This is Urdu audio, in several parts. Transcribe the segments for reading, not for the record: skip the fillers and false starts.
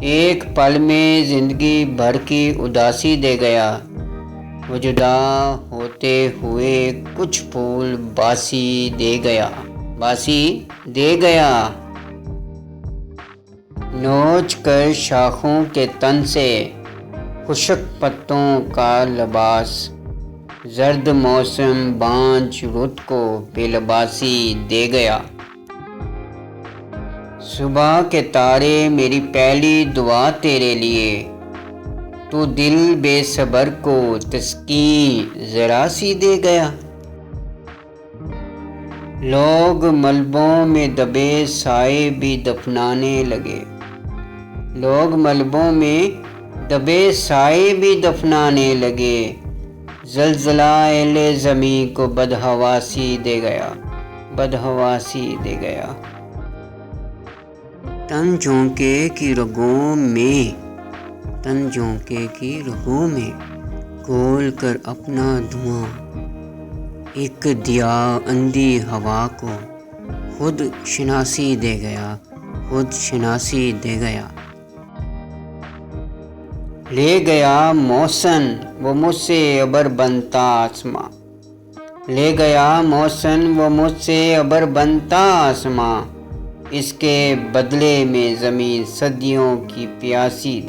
ایک پل میں زندگی بھر کی اداسی دے گیا، وہ جدا ہوتے ہوئے کچھ پھول باسی دے گیا، نوچ کر شاخوں کے تن سے خشک پتوں کا لباس، زرد موسم بانجھ رت کو بے لباسی دے گیا۔ صبح کے تارے میری پہلی دعا تیرے لیے، تو دل بے صبر کو تسکین ذرا سی دے گیا۔ لوگ ملبوں میں دبے سائے بھی دفنانے لگے، زلزلہ اہل زمیں کو بدحواسی دے گیا۔ تن جھونکے کی رگوں میں کھول کر اپنا دھواں، ایک دیا اندھی ہوا کو خود شناسی دے گیا۔ لے گیا موسن وہ مجھ سے ابر بنتا آسماں، اس کے بدلے میں زمین صدیوں کی پیاسی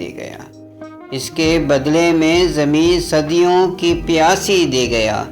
دے گیا۔